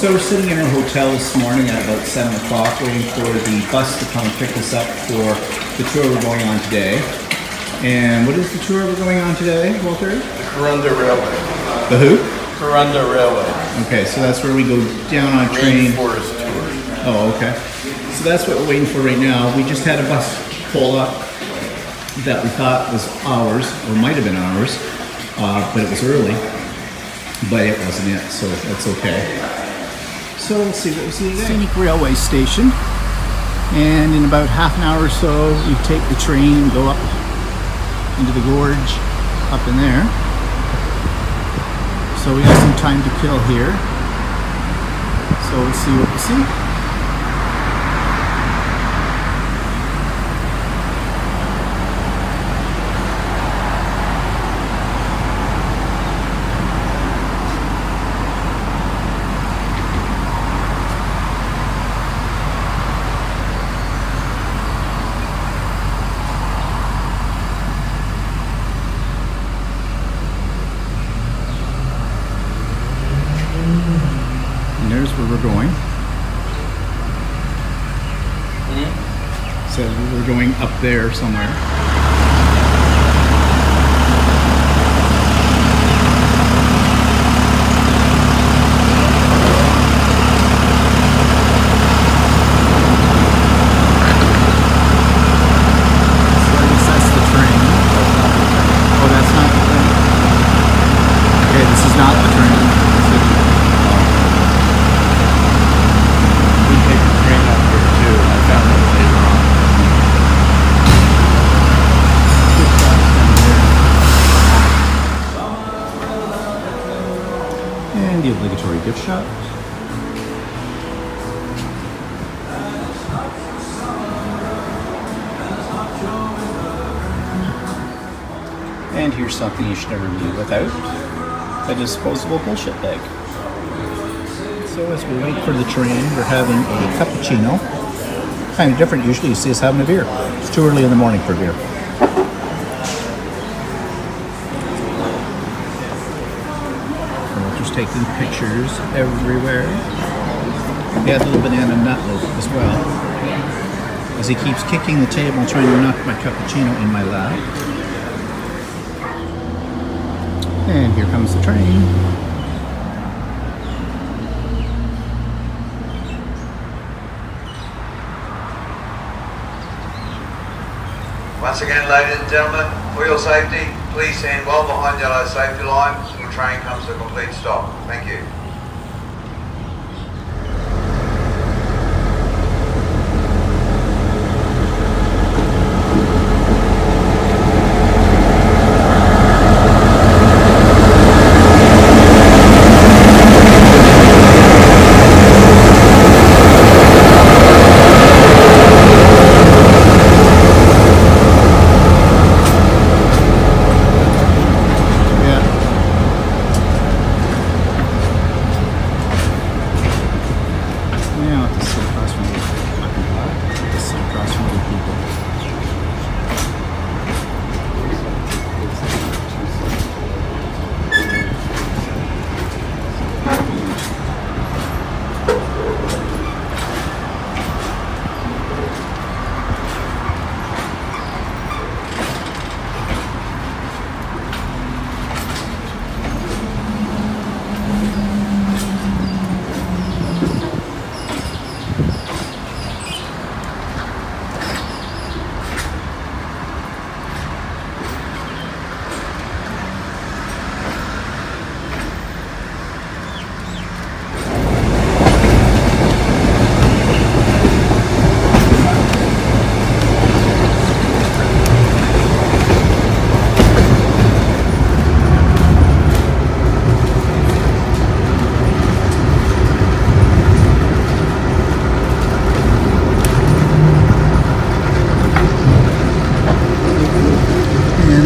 So we're sitting in our hotel this morning at about 7 o'clock waiting for the bus to come pick us up for the tour we're going on today. And what is the tour we're going on today, Walter? The Kuranda Railway. The who? Kuranda Railway. Okay, so that's where we go down on a train. Rainforest tour. Oh, okay. So that's what we're waiting for right now. We just had a bus pull up that we thought was ours, or might have been ours, but it was early. But it wasn't it, so that's okay. So let's see what we see today. Scenic railway station, and in about half an hour or so you take the train and go up into the gorge up in there. So we have some time to kill here. So let's see what we see. And there's where we're going. So we're going up there somewhere. So I guess that's the train. Oh, that's not the train. Okay, this is not the train. And the obligatory gift shop. And here's something you should never be without: a disposable bullshit bag. So as we wait for the train, we're having a cappuccino. Kind of different. Usually you see us having a beer. It's too early in the morning for beer. Taking pictures everywhere. He has a little banana nut loaf as well, as he keeps kicking the table trying to knock my cappuccino in my lap. And here comes the train. Once again, ladies and gentlemen, for your safety, please stand well behind yellow safety lines when the train comes to a complete stop. Thank you.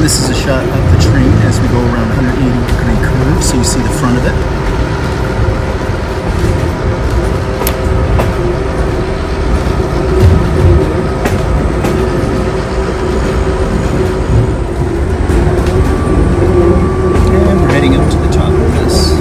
This is a shot of the train as we go around a 180-degree curve, so you see the front of it. And we're heading up to the top of this.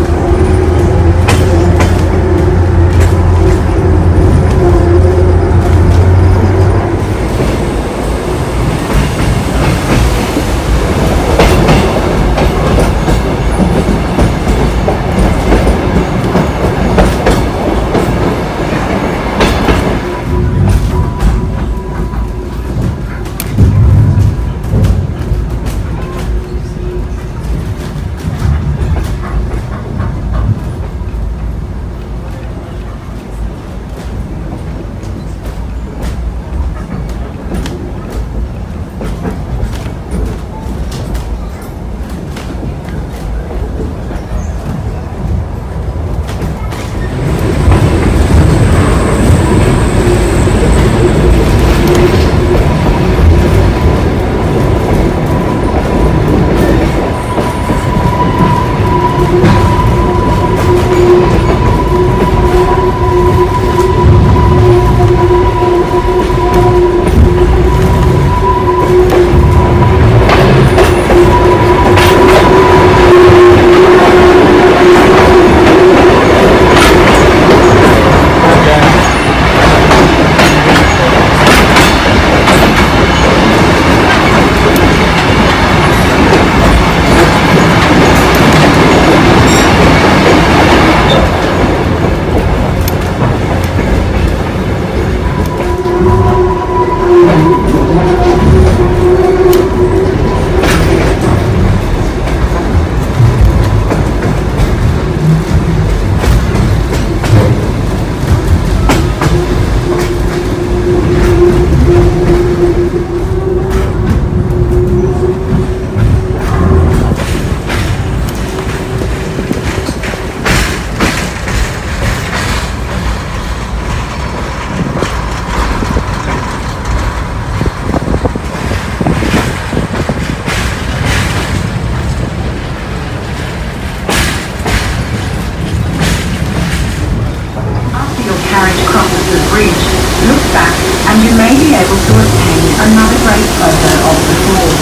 may be able to obtain another great photo of the falls.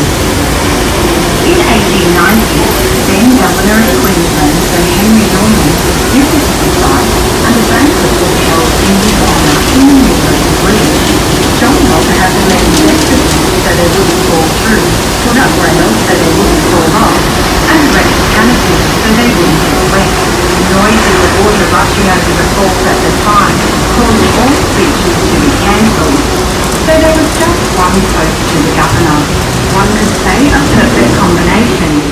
In 1890, then Governor of Queensland, Sir Henry Norman, visited the site and a banquet was held in his honour in the middle of the bridge. John Robb had the men invested so they wouldn't fall through, put up rails so they wouldn't fall off, and erect canopies so they wouldn't get wet. Noises of water rushing over the falls at the time caused all speeches to be cancelled. So there was just one toast to the Governor. One could say a perfect combination.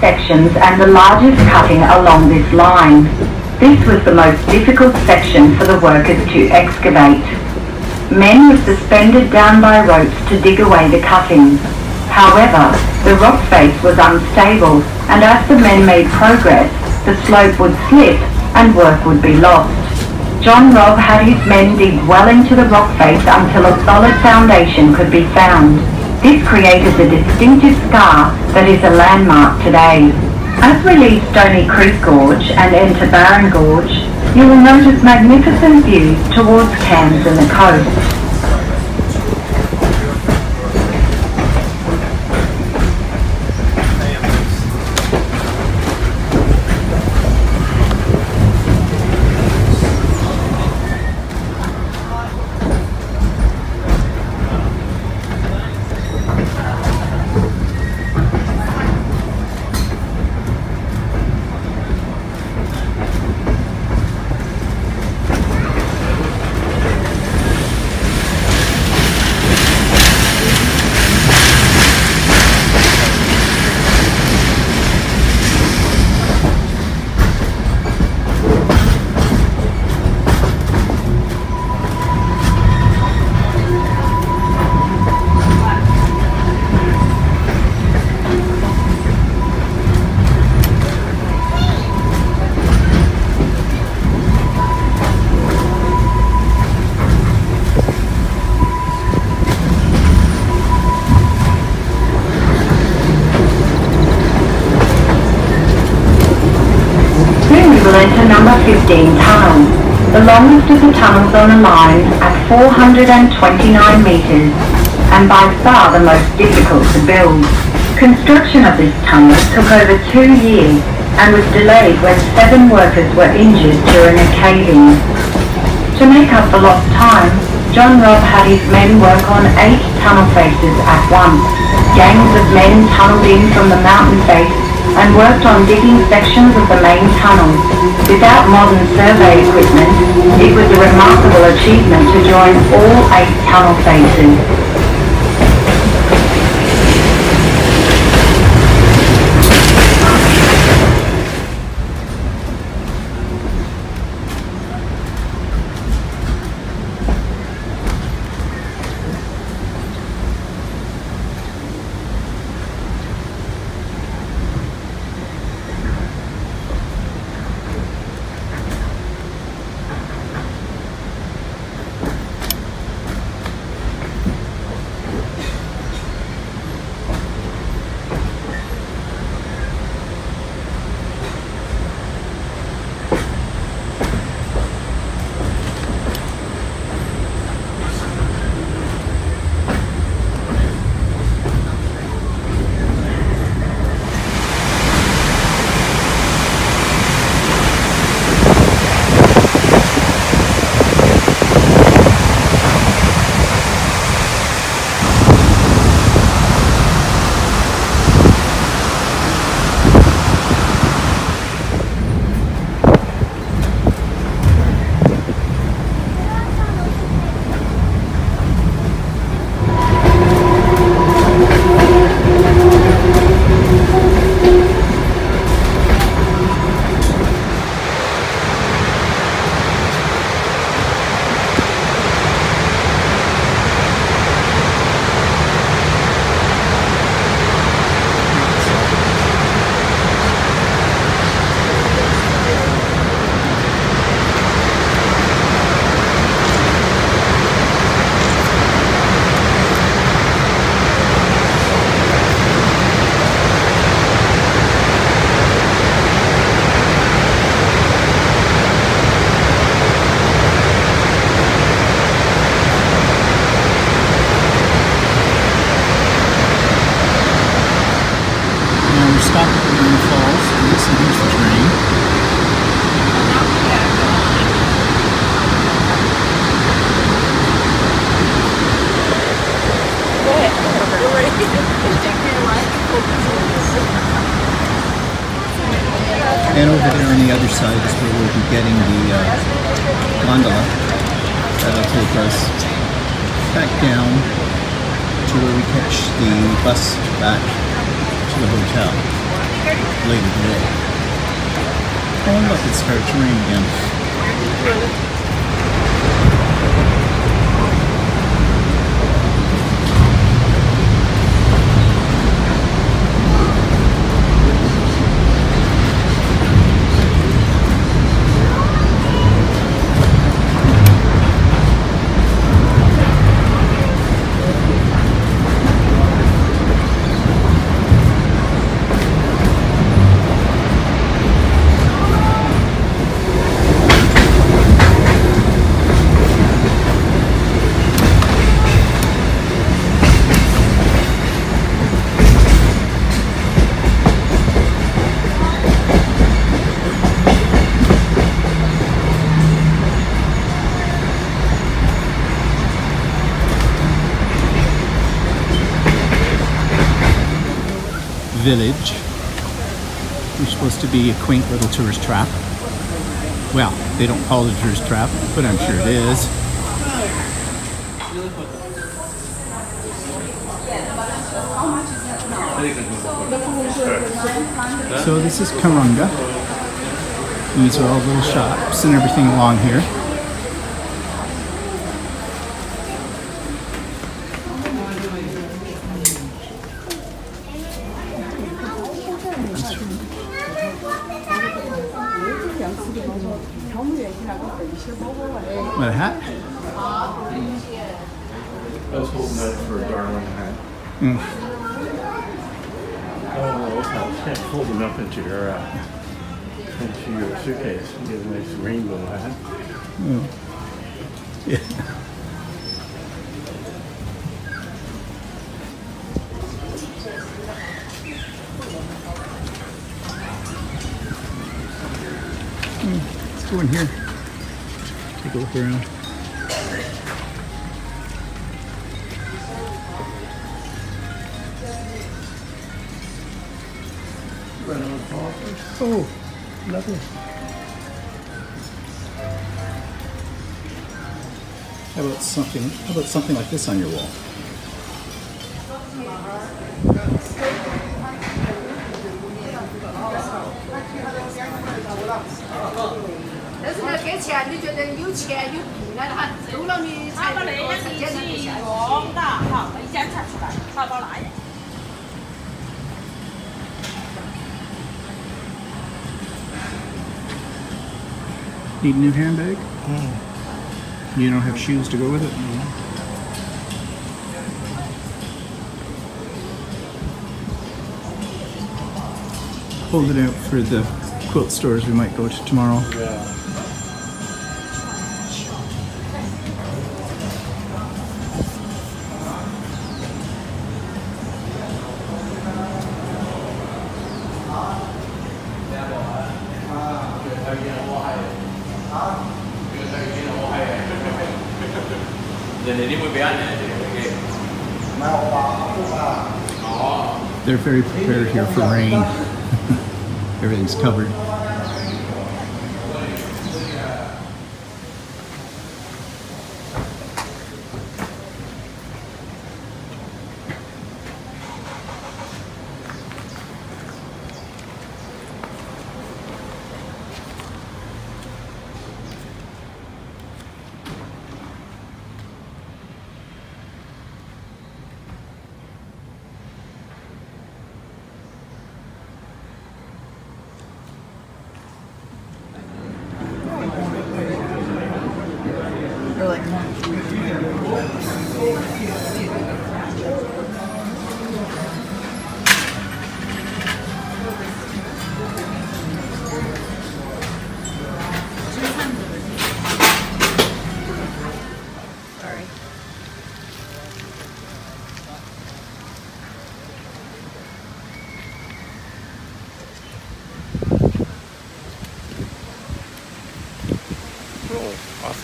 Sections and the largest cutting along this line. This was the most difficult section for the workers to excavate. Men were suspended down by ropes to dig away the cuttings. However, the rock face was unstable, and as the men made progress, the slope would slip and work would be lost. John Robb had his men dig well into the rock face until a solid foundation could be found. This created the distinctive scar that is a landmark today. As we leave Stony Creek Gorge and enter Barron Gorge, you will notice magnificent views towards Cairns and the coast. Enter number 15 tunnel, the longest of the tunnels on the line at 429 metres and by far the most difficult to build. Construction of this tunnel took over 2 years and was delayed when 7 workers were injured during a cave-in. To make up for lost time, John Robb had his men work on 8 tunnel faces at once. Gangs of men tunnelled in from the mountain face and worked on digging sections of the main tunnel. Without modern survey equipment, it was a remarkable achievement to join all 8 tunnel faces. and here's the train. And over there on the other side is where we'll be getting the gondola that'll take us back down to where we catch the bus back to the hotel later today. Oh look, it starts to rain again. Village. It's supposed to be a quaint little tourist trap. Well, they don't call it a tourist trap, but I'm sure it is. So this is Kuranda. These are all little shops and everything along here. What, a hat? I was holding that for a Darwin hat. Mm. Oh, I can't fold them up into your suitcase. You get a nice rainbow hat. Mm. Yeah. Let's go in here. Take a look around. Oh, lovely. How about something like this on your wall? Need a new handbag? You don't have shoes to go with it? Hold it out for the quilt stores we might go to tomorrow. Yeah. They're very prepared here for rain. Everything's covered.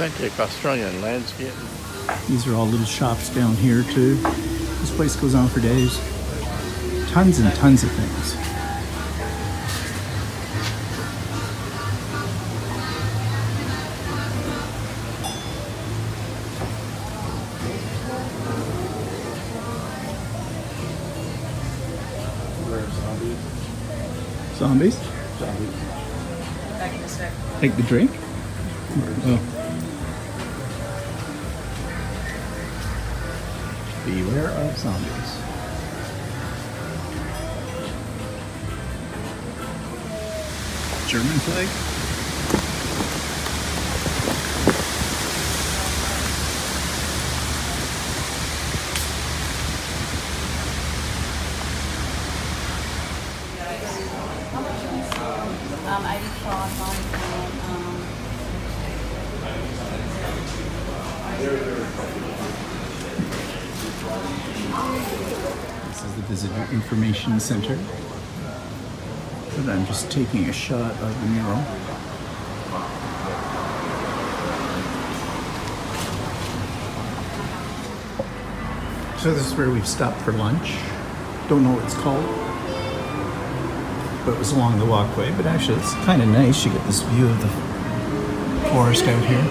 authentic Australian landscape. These are all little shops down here too. This place goes on for days. Tons and tons of things. Zombies? Zombies. Take the drink? Oh. Beware of zombies. German flag? This is the Visitor Information Center. But I'm just taking a shot of the mural. So this is where we've stopped for lunch. Don't know what it's called, but it was along the walkway. But actually it's kind of nice. You get this view of the forest out here.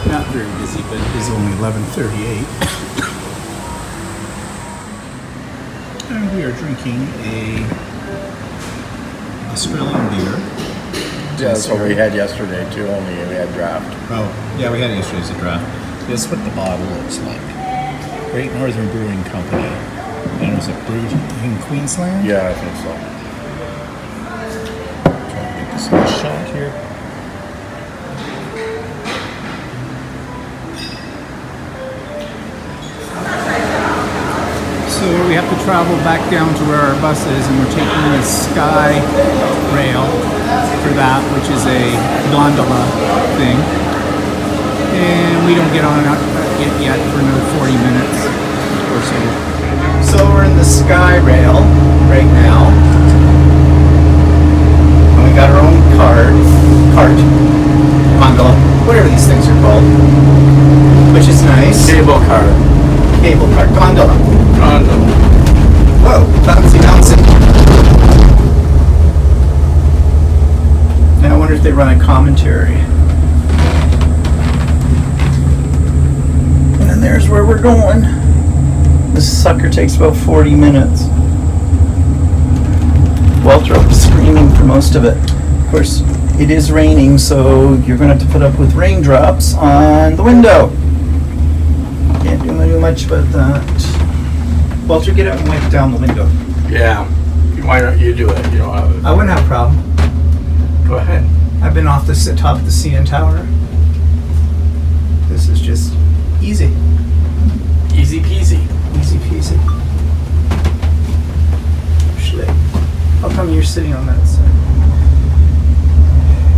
Not very busy, but it is only 11:38. And we are drinking a Australian beer. Yeah, that's what we had yesterday too, only we had draft. Oh, yeah, we had it yesterday as a draft. This is what the bottle looks like. Great Northern Brewing Company. And was it brewed in Queensland? Yeah, I think so. Try to get this little shot here. So we have to travel back down to where our bus is, and we're taking the Sky Rail for that, which is a gondola thing. And we don't get on it yet for another 40 minutes or so. So we're in the Sky Rail right now. And we got our own cart, gondola, whatever these things are called, which is nice. Cable car. Cable car, gondola. Kuranda. Whoa, bouncy, bouncy. Now I wonder if they run a commentary. And then there's where we're going. This sucker takes about 40 minutes. Walter was screaming for most of it. Of course, it is raining, so you're going to have to put up with raindrops on the window. Can't do much about that. Walter, get out and wipe down the window. Yeah. Why don't you do it? You don't have it. I wouldn't have a problem. Go ahead. I've been off the top of the CN Tower. This is just easy. Easy peasy. Easy peasy. Actually, how come you're sitting on that side?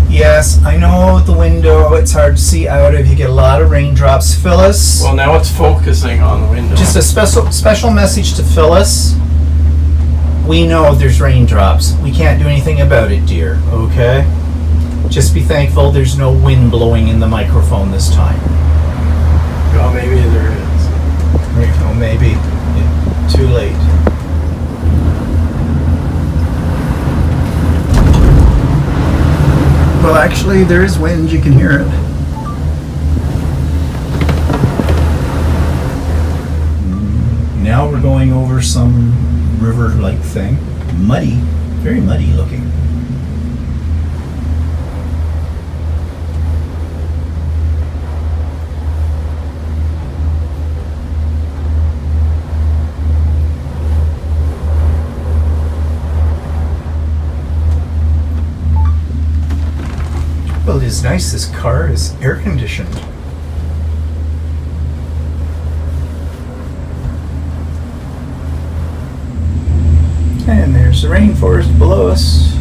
Yes, I know the window, it's hard to see out of. You get a lot of raindrops. Phyllis, Well, now it's focusing on the window. just a special message to Phyllis. We know there's raindrops. We can't do anything about it, dear, okay? Just be thankful there's no wind blowing in the microphone this time. Well, maybe there is. Oh, maybe. Yeah, too late. Well, actually, there is wind. You can hear it. Now we're going over some river-like thing. Muddy. Very muddy looking. Well, it is nice. This car is air conditioned. And there's the rainforest below us.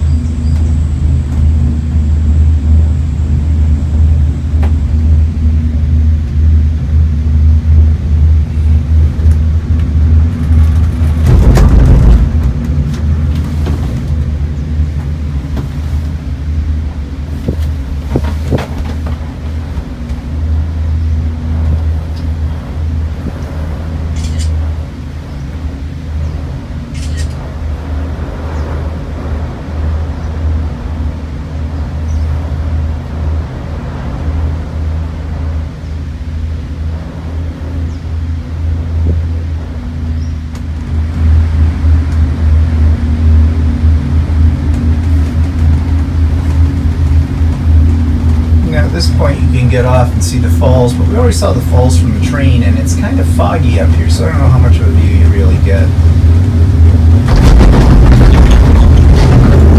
at this point you can get off and see the falls, but we already saw the falls from the train, and it's kind of foggy up here, so I don't know how much of a view you really get.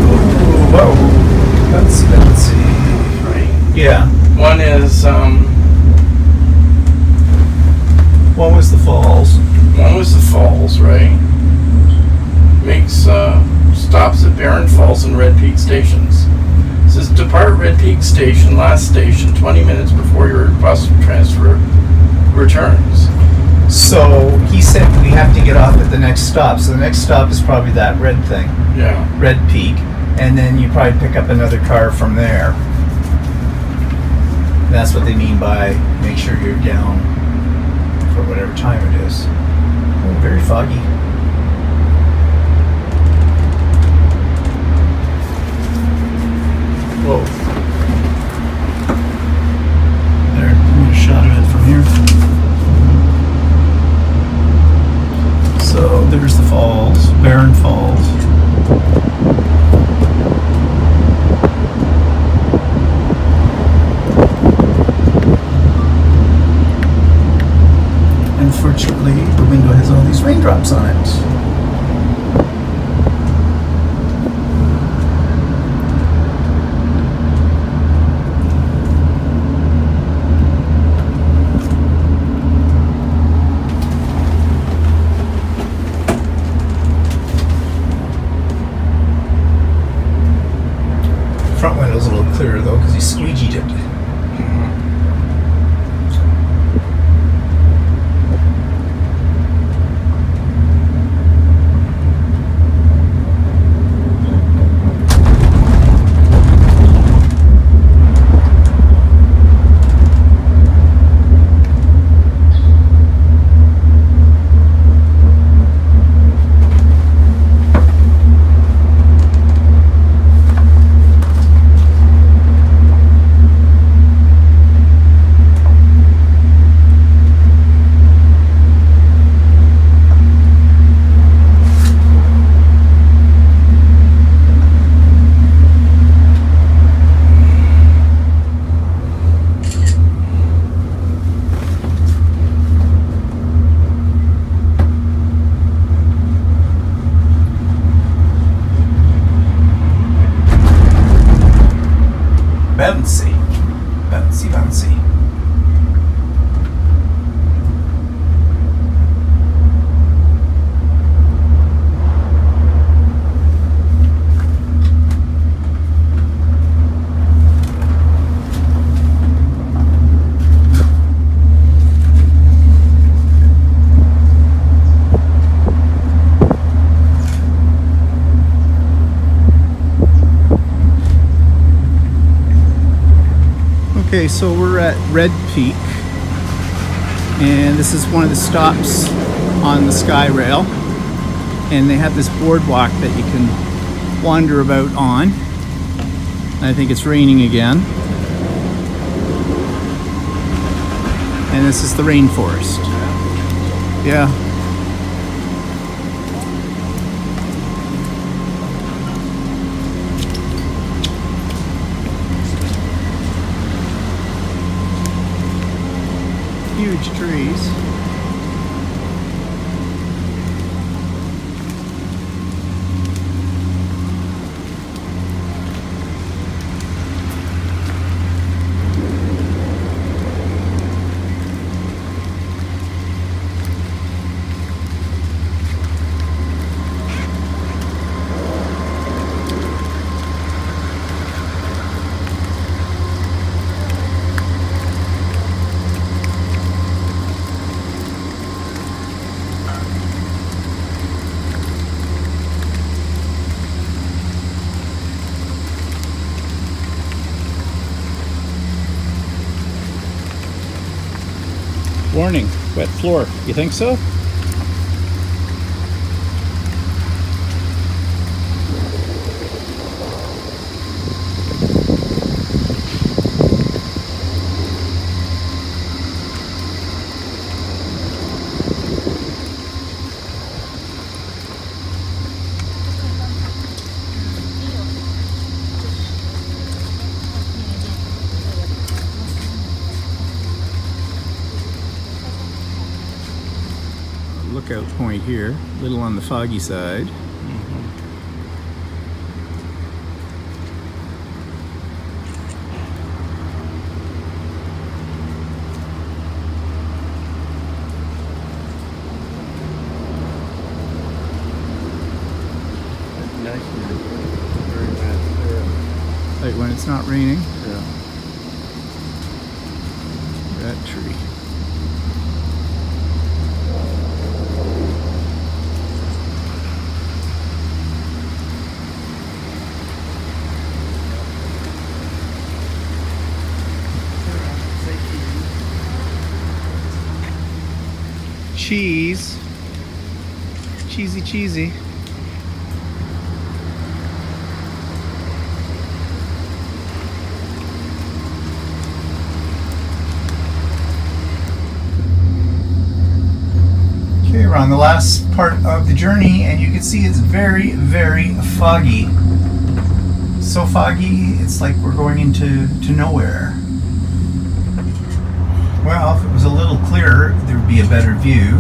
Ooh, whoa. Let's see. Right. Yeah. One is, One was the falls. Right? Makes, stops at Barron Falls and Red Peak stations. It says, depart Red Peak Station, last station, 20 minutes before your bus transfer returns. So he said we have to get off at the next stop. So the next stop is probably that red thing. Yeah. Red Peak. And then you probably pick up another car from there. That's what they mean by make sure you're down for whatever time it is. Oh, very foggy. Whoa. There, a shot of it from here. So there's the falls, Barron Falls. Unfortunately, the window has all these raindrops on it. Front window's a little clearer though because he squeegeed it. Bouncy. Bouncy, bouncy. Okay, so we're at Red Peak, and this is one of the stops on the Sky Rail, and they have this boardwalk that you can wander about on. I think it's raining again. And this is the rainforest. Yeah. Huge trees. Warning, wet floor. You think so? lookout point here, a little on the foggy side. Like when it's not raining. Yeah. That tree. Cheese. Cheesy, cheesy. Okay, we're on the last part of the journey, and you can see it's very, very foggy. So foggy, it's like we're going into nowhere. Well, if it was a little clearer, there would be a better view.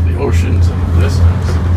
The ocean's in the distance.